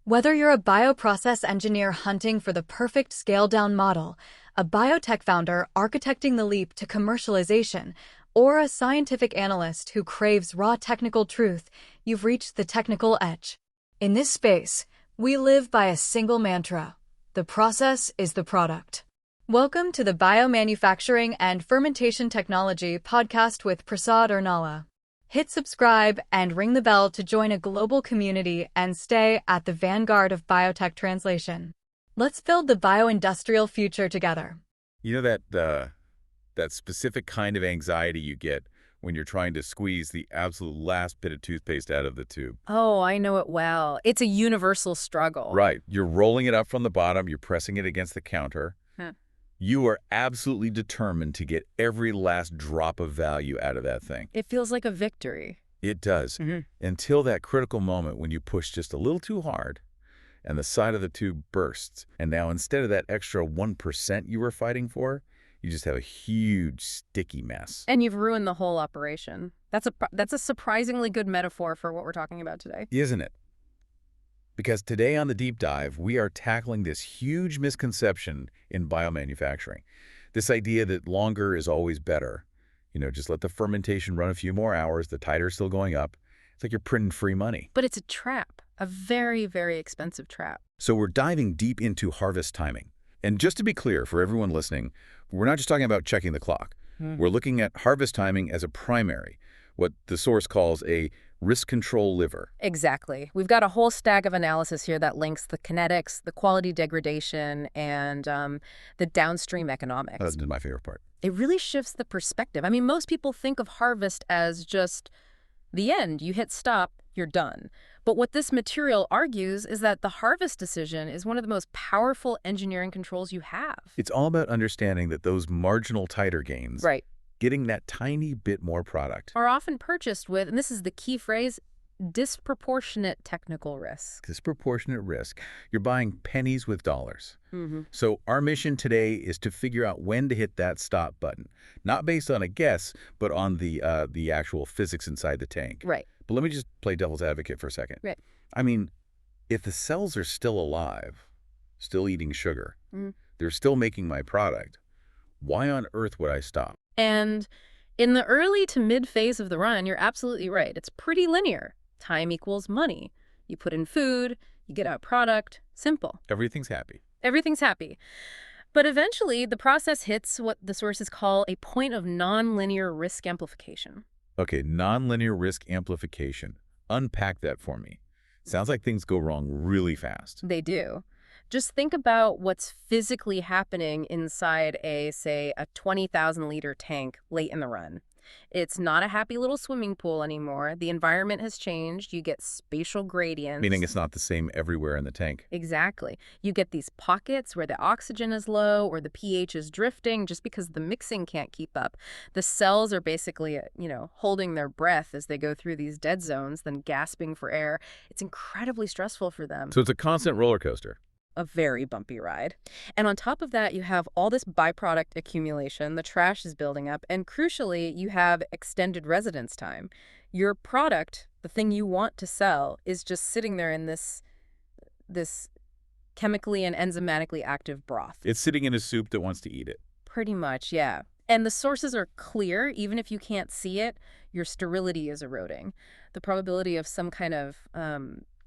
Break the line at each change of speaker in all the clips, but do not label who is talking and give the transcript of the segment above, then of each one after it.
Whether you're a bioprocess engineer hunting for the perfect scaled-down model, a biotech founder architecting the leap to commercialization, or a scientific analyst who craves raw technical truth, you've reached the technical edge. In this space, we live by a single mantra: the process is the product. Welcome to the Biomanufacturing and Fermentation Technology podcast with Prasad Ernala. Hit subscribe and ring the bell to join a global community and stay at the vanguard of biotech translation. Let's build the bioindustrial future together.
You know that specific kind of anxiety you get when you're trying to squeeze the absolute last bit of toothpaste out of the tube.
Oh, I know it well. It's a universal struggle.
Right. You're rolling it up from the bottom. You're pressing it against the counter. You are absolutely determined to get every last drop of value out of that thing.
It feels like a victory.
It does. Until that critical moment when you push just a little too hard and the side of the tube bursts. And now instead of that extra 1% you were fighting for, you just have a huge sticky mess.
And you've ruined the whole operation. That's a surprisingly good metaphor for what we're talking about today.
Isn't it? Because today on the Deep Dive, we are tackling this huge misconception in biomanufacturing. This idea that longer is always better. You know, just let the fermentation run a few more hours, the titer's still going up. It's like you're printing free money.
But it's a trap, a very, very expensive trap.
So we're diving deep into harvest timing. And just to be clear for everyone listening, we're not just talking about checking the clock. We're looking at harvest timing as a primary, what the source calls a risk control liver.
Exactly. We've got a whole stack of analysis here that links the kinetics, the quality degradation, and the downstream economics.
That's my favorite part.
It really shifts the perspective. I mean, most people think of harvest as just the end. You hit stop, you're done. But what this material argues is that the harvest decision is one of the most powerful engineering controls you have.
It's all about understanding that those marginal titer gains,
Right,
getting that tiny bit more product,
are often purchased with, and this is the key phrase, disproportionate technical risk.
disproportionate risk. You're buying pennies with dollars. So our mission today is to figure out when to hit that stop button, not based on a guess, but on the actual physics inside the tank.
Right.
But let me just play devil's advocate for a second.
Right.
I mean, if the cells are still alive, still eating sugar, they're still making my product, why on earth would I stop?
And in the early to mid phase of the run, you're absolutely right. It's pretty linear. Time equals money. You put in food, you get out product. Simple.
Everything's happy.
Everything's happy. But eventually, the process hits what the sources call a point of nonlinear risk amplification.
Okay, nonlinear risk amplification. Unpack that for me. Sounds like things go wrong really fast.
They do. Just think about what's physically happening inside say, a 20,000-liter tank late in the run. It's not a happy little swimming pool anymore. The environment has changed. You get spatial gradients.
Meaning it's not the same everywhere in the tank.
Exactly. You get these pockets where the oxygen is low or the pH is drifting just because the mixing can't keep up. The cells are basically, holding their breath as they go through these dead zones, then gasping for air. It's incredibly stressful for them.
So it's a constant roller coaster.
A very bumpy ride. And on top of that, you have all this byproduct accumulation, the trash is building up, and crucially, you have extended residence time. Your product, the thing you want to sell, is just sitting there in this chemically and enzymatically active broth.
It's sitting in a soup that wants to eat it.
Pretty much, yeah. And the sources are clear. Even if you can't see it, your sterility is eroding. The probability of some kind of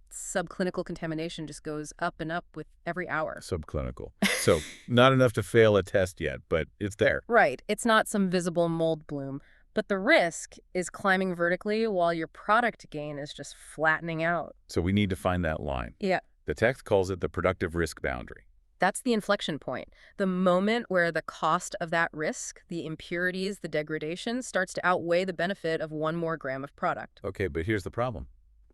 subclinical contamination just goes up and up with every hour.
Subclinical. So not enough to fail a test yet, but it's there.
Right. It's not some visible mold bloom. But the risk is climbing vertically while your product gain is just flattening out.
So we need to find that line.
Yeah.
The text calls it the productive risk boundary.
That's the inflection point. The moment where the cost of that risk, the impurities, the degradation, starts to outweigh the benefit of 1 more gram of product.
Okay, but here's the problem.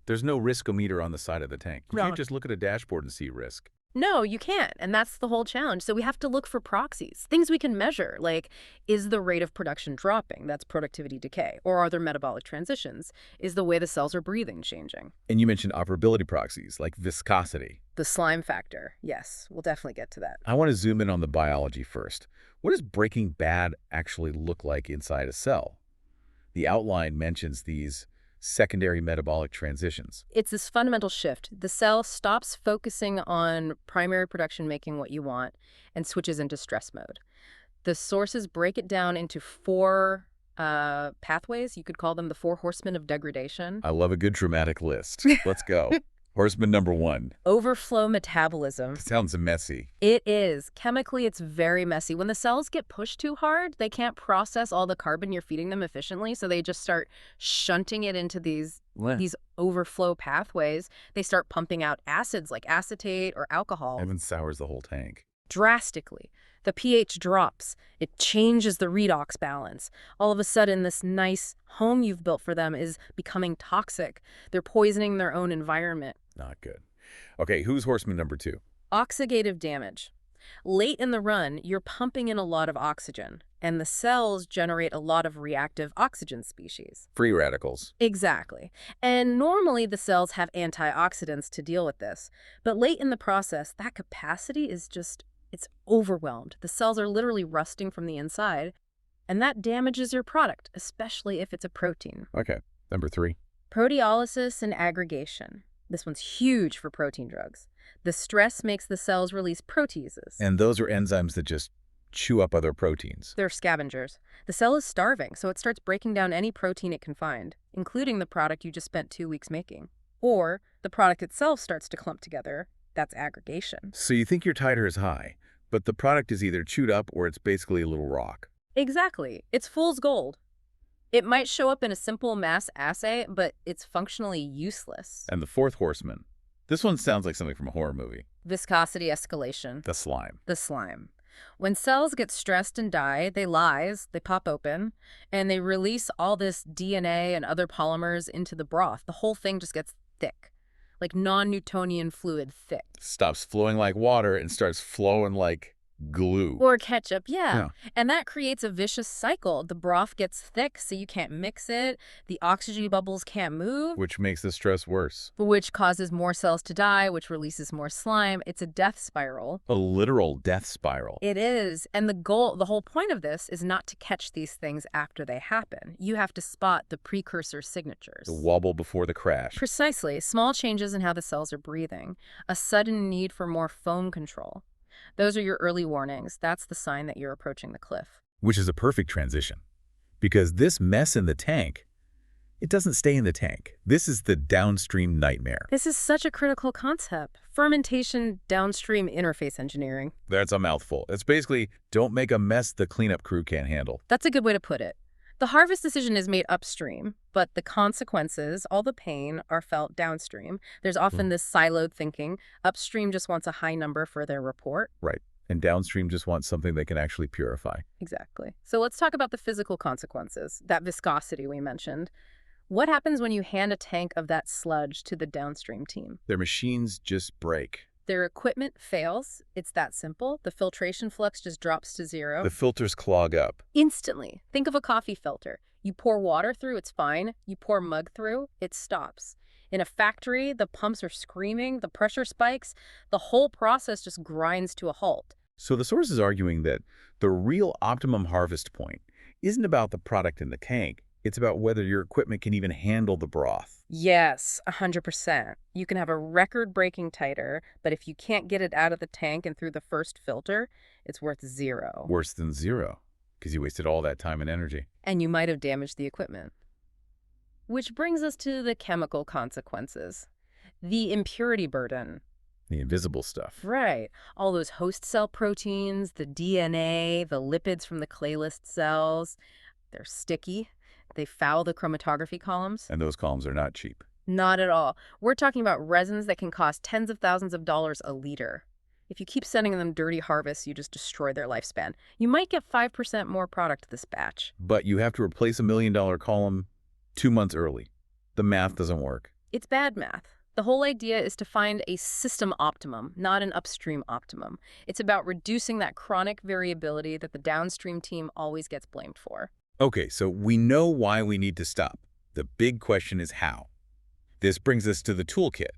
There's no riskometer on the side of the tank. You
Wrong.
can't just look at a dashboard and see risk.
No, you can't. And that's the whole challenge. So we have to look for proxies, things we can measure, like, is the rate of production dropping? That's productivity decay. Or are there metabolic transitions? Is the way the cells are breathing changing?
And you mentioned operability proxies, like viscosity.
The slime factor. Yes, we'll definitely get to that.
I want to zoom in on the biology first. What does breaking bad actually look like inside a cell? The outline mentions these secondary metabolic transitions.
It's this fundamental shift. The cell stops focusing on primary production making what you want and switches into stress mode. The sources break it down into four pathways. You could call them the four horsemen of degradation.
I love a good dramatic list. Let's go. Horseman number 1.
Overflow metabolism.
Sounds messy.
It is. Chemically, it's very messy. When the cells get pushed too hard, they can't process all the carbon you're feeding them efficiently, so they just start shunting it into these overflow pathways. They start pumping out acids like acetate or alcohol.
Even sours the whole tank.
Drastically. The pH drops. It changes the redox balance. All of a sudden, this nice home you've built for them is becoming toxic. They're poisoning their own environment.
Not good. Okay, who's horseman number 2?
Oxidative damage. Late in the run, you're pumping in a lot of oxygen, and the cells generate a lot of reactive oxygen species.
Free radicals.
Exactly. And normally the cells have antioxidants to deal with this. But late in the process, that capacity is just, it's overwhelmed. The cells are literally rusting from the inside, and that damages your product, especially if it's a protein.
Okay, number 3.
Proteolysis and aggregation. This one's huge for protein drugs. The stress makes the cells release proteases.
And those are enzymes that just chew up other proteins.
They're scavengers. The cell is starving, so it starts breaking down any protein it can find, including the product you just spent 2 weeks making. Or the product itself starts to clump together. That's aggregation.
So you think your titer is high, but the product is either chewed up or it's basically a little rock.
Exactly. It's fool's gold. It might show up in a simple mass assay, but it's functionally useless.
And the 4th horseman. This one sounds like something from a horror movie.
Viscosity escalation.
The slime.
The slime. When cells get stressed and die, they lyse, they pop open, and they release all this DNA and other polymers into the broth. The whole thing just gets thick, like non-Newtonian fluid thick.
Stops flowing like water and starts flowing like glue.
Or ketchup, yeah. And that creates a vicious cycle. The broth gets thick, so you can't mix it. The oxygen bubbles can't move.
Which makes the stress worse.
Which causes more cells to die, which releases more slime. It's a death spiral.
A literal death spiral.
It is. And the whole point of this is not to catch these things after they happen. You have to spot the precursor signatures.
The wobble before the crash.
Precisely. Small changes in how the cells are breathing. A sudden need for more foam control. Those are your early warnings. That's the sign that you're approaching the cliff.
Which is a perfect transition. Because this mess in the tank, it doesn't stay in the tank. This is the downstream nightmare.
This is such a critical concept. Fermentation downstream interface engineering.
That's a mouthful. It's basically, don't make a mess the cleanup crew can't handle.
That's a good way to put it. The harvest decision is made upstream, but the consequences, all the pain, are felt downstream. There's often this siloed thinking. Upstream just wants a high number for their report.
Right. And downstream just wants something they can actually purify.
Exactly. So let's talk about the physical consequences, that viscosity we mentioned. What happens when you hand a tank of that sludge to the downstream team?
Their machines just break.
Their equipment fails. It's that simple. The filtration flux just drops to zero.
The filters clog up.
Instantly. Think of a coffee filter. You pour water through, it's fine. You pour mud through, it stops. In a factory, the pumps are screaming, the pressure spikes, the whole process just grinds to a halt.
So the source is arguing that the real optimum harvest point isn't about the product in the tank. It's about whether your equipment can even handle the broth.
Yes, 100%. You can have a record-breaking titer, but if you can't get it out of the tank and through the first filter, it's worth 0.
Worse than 0, because you wasted all that time and energy.
And you might have damaged the equipment. Which brings us to the chemical consequences. The impurity burden.
The invisible stuff.
Right. All those host cell proteins, the DNA, the lipids from the clayless cells. They're sticky. They foul the chromatography columns.
And those columns are not cheap.
Not at all. We're talking about resins that can cost tens of thousands of dollars a liter. If you keep sending them dirty harvests, you just destroy their lifespan. You might get 5% more product this batch.
But you have to replace a $1 million column 2 months early. The math doesn't work.
It's bad math. The whole idea is to find a system optimum, not an upstream optimum. It's about reducing that chronic variability that the downstream team always gets blamed for.
Okay, so we know why we need to stop. The big question is how. This brings us to the toolkit,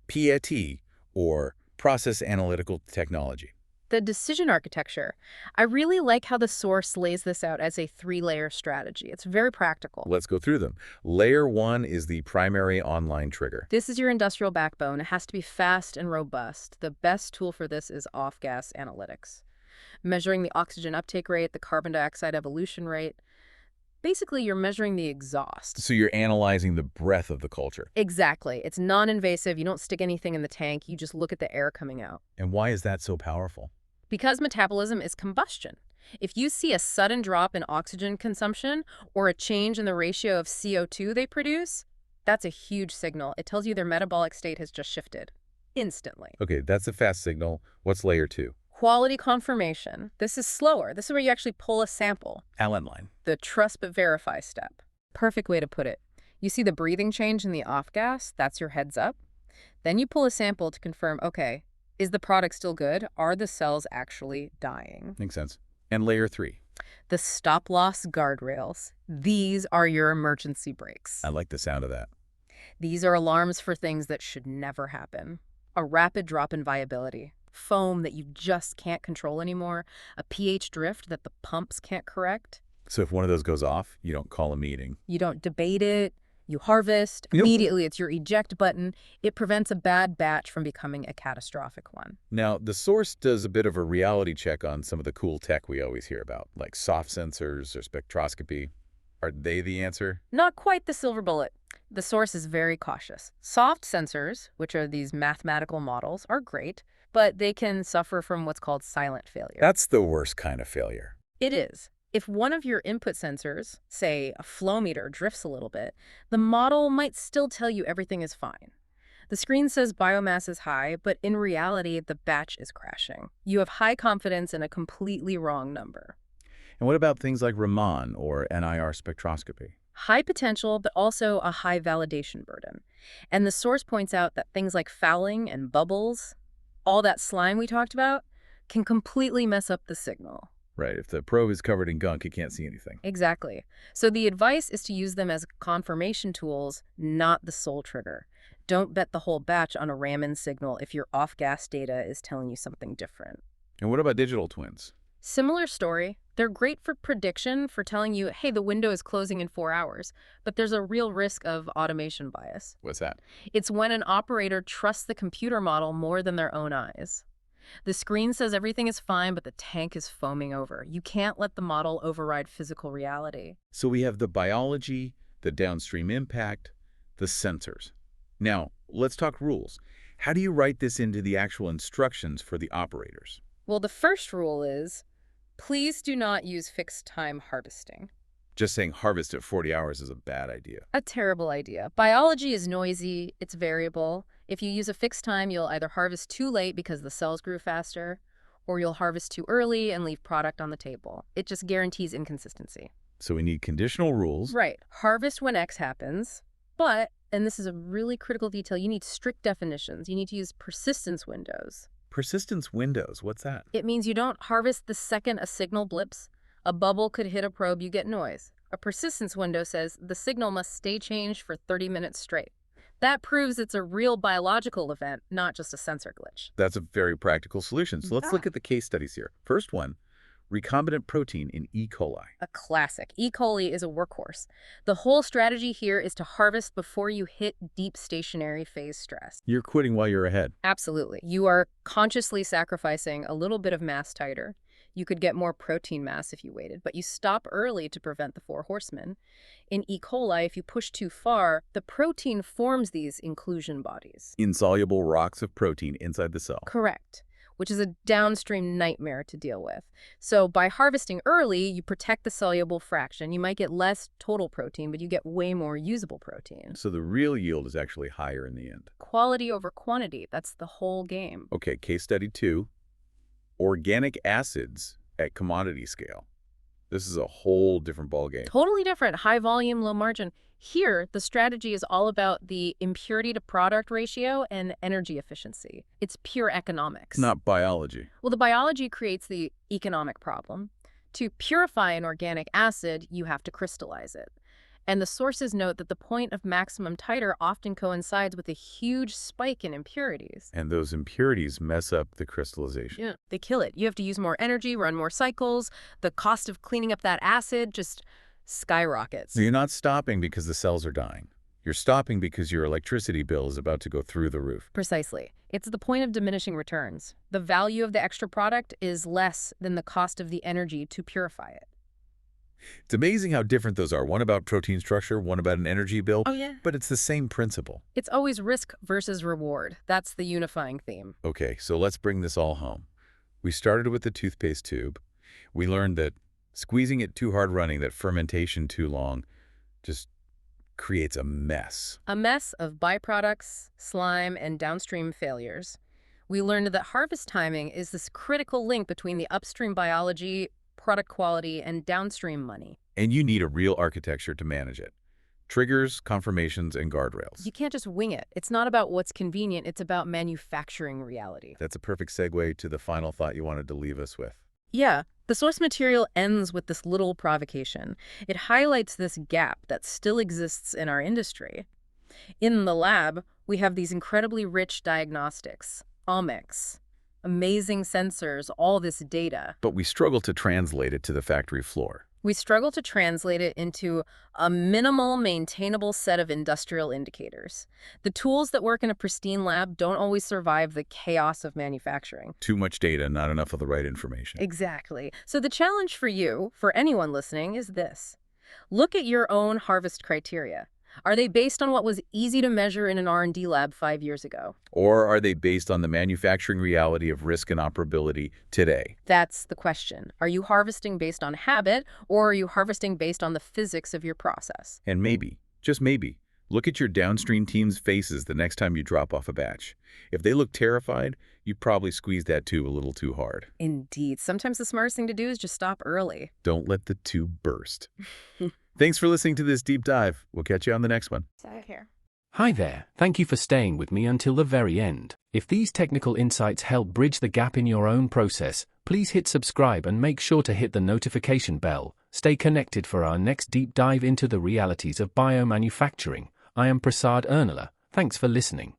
PAT, or Process Analytical Technology.
The decision architecture. I really like how the source lays this out as a three-layer strategy. It's very practical.
Let's go through them. Layer 1 is the primary online trigger.
This is your industrial backbone. It has to be fast and robust. The best tool for this is off-gas analytics. Measuring the oxygen uptake rate, the carbon dioxide evolution rate. Basically, you're measuring the exhaust.
So you're analyzing the breath of the culture.
Exactly. It's non-invasive. You don't stick anything in the tank. You just look at the air coming out.
And why is that so powerful?
Because metabolism is combustion. If you see a sudden drop in oxygen consumption or a change in the ratio of CO2 they produce, that's a huge signal. It tells you their metabolic state has just shifted instantly.
Okay, that's a fast signal. What's layer 2?
Quality confirmation. This is slower. This is where you actually pull a sample.
Allen line.
The trust but verify step. Perfect way to put it. You see the breathing change in the off-gas? That's your heads up. Then you pull a sample to confirm, okay, is the product still good? Are the cells actually dying?
Makes sense. And layer 3?
The stop-loss guardrails. These are your emergency brakes.
I like the sound of that.
These are alarms for things that should never happen. A rapid drop in viability. Foam that you just can't control anymore. A pH drift that the pumps can't correct.
So if one of those goes off, you don't call a meeting.
You don't debate it. You harvest.
Yep.
Immediately, it's your eject button. It prevents a bad batch from becoming a catastrophic one.
Now, the source does a bit of a reality check on some of the cool tech we always hear about, like soft sensors or spectroscopy. Are they the answer?
Not quite the silver bullet. The source is very cautious. Soft sensors, which are these mathematical models, are great, but they can suffer from what's called silent failure.
That's the worst kind of failure.
It is. If one of your input sensors, say a flow meter, drifts a little bit, the model might still tell you everything is fine. The screen says biomass is high, but in reality, the batch is crashing. You have high confidence in a completely wrong number.
And what about things like Raman or NIR spectroscopy?
High potential, but also a high validation burden. And the source points out that things like fouling and bubbles, all that slime we talked about, can completely mess up the signal.
Right, if the probe is covered in gunk, you can't see anything.
Exactly. So the advice is to use them as confirmation tools, not the sole trigger. Don't bet the whole batch on a Raman signal if your off-gas data is telling you something different.
And what about digital twins?
Similar story. They're great for prediction, for telling you, hey, the window is closing in 4 hours, but there's a real risk of automation bias.
What's that?
It's when an operator trusts the computer model more than their own eyes. The screen says everything is fine, but the tank is foaming over. You can't let the model override physical reality.
So we have the biology, the downstream impact, the sensors. Now, let's talk rules. How do you write this into the actual instructions for the operators?
Well, the first rule is, please do not use fixed time harvesting.
Just saying harvest at 40 hours is a bad idea.
A terrible idea. Biology is noisy, it's variable. If you use a fixed time, you'll either harvest too late because the cells grew faster, or you'll harvest too early and leave product on the table. It just guarantees inconsistency.
So we need conditional rules.
Right. Harvest when X happens, but, and this is a really critical detail, you need strict definitions. You need to use persistence windows.
Persistence windows, what's that?
It means you don't harvest the second a signal blips. A bubble could hit a probe, you get noise. A persistence window says the signal must stay changed for 30 minutes straight. That proves it's a real biological event, not just a sensor glitch.
That's a very practical solution. So let's look at the case studies here. First one, recombinant protein in E. coli.
A classic. E. coli is a workhorse. The whole strategy here is to harvest before you hit deep stationary phase stress.
You're quitting while you're ahead.
Absolutely. You are consciously sacrificing a little bit of mass titer. You could get more protein mass if you waited, but you stop early to prevent the 4 horsemen. In E. coli, if you push too far, the protein forms these inclusion bodies.
Insoluble rocks of protein inside the cell.
Correct, which is a downstream nightmare to deal with. So by harvesting early, you protect the soluble fraction. You might get less total protein, but you get way more usable protein.
So the real yield is actually higher in the end.
Quality over quantity, that's the whole game.
Okay, case study 2. Organic acids at commodity scale. This is a whole different ballgame.
Totally different. High volume, low margin. Here, the strategy is all about the impurity to product ratio and energy efficiency. It's pure economics.
Not biology.
Well, the biology creates the economic problem. To purify an organic acid, you have to crystallize it. And the sources note that the point of maximum titer often coincides with a huge spike in impurities.
And those impurities mess up the crystallization.
Yeah, they kill it. You have to use more energy, run more cycles. The cost of cleaning up that acid just skyrockets.
So you're not stopping because the cells are dying. You're stopping because your electricity bill is about to go through the roof.
Precisely. It's the point of diminishing returns. The value of the extra product is less than the cost of the energy to purify it.
It's amazing how different those are. One about protein structure, one about an energy bill.
Oh, yeah.
But it's the same principle.
It's always risk versus reward. That's the unifying theme.
Okay, so let's bring this all home. We started with the toothpaste tube. We learned that squeezing it too hard running, that fermentation too long, just creates a mess.
A mess of byproducts, slime, and downstream failures. We learned that harvest timing is this critical link between the upstream biology, product quality, and downstream money.
And you need a real architecture to manage it. Triggers, confirmations, and guardrails.
You can't just wing it. It's not about what's convenient. It's about manufacturing reality.
That's a perfect segue to the final thought you wanted to leave us with.
Yeah, the source material ends with this little provocation. It highlights this gap that still exists in our industry. In the lab, we have these incredibly rich diagnostics, omics, amazing sensors, all this data.
But we struggle to translate it to the factory floor.
We struggle to translate it into a minimal, maintainable set of industrial indicators. The tools that work in a pristine lab don't always survive the chaos of manufacturing.
Too much data, not enough of the right information.
Exactly. So the challenge for you, for anyone listening, is this. Look at your own harvest criteria. Are they based on what was easy to measure in an R&D lab 5 years ago?
Or are they based on the manufacturing reality of risk and operability today?
That's the question. Are you harvesting based on habit, or are you harvesting based on the physics of your process?
And maybe, just maybe, look at your downstream team's faces the next time you drop off a batch. If they look terrified, you probably squeezed that tube a little too hard.
Indeed. Sometimes the smartest thing to do is just stop early.
Don't let the tube burst. Thanks for listening to this deep dive. We'll catch you on the next one.
Here.
Hi there, thank you for staying with me until the very end. If these technical insights help bridge the gap in your own process, please hit subscribe and make sure to hit the notification bell. Stay connected for our next deep dive into the realities of biomanufacturing. I am Prasad Ernala. Thanks for listening.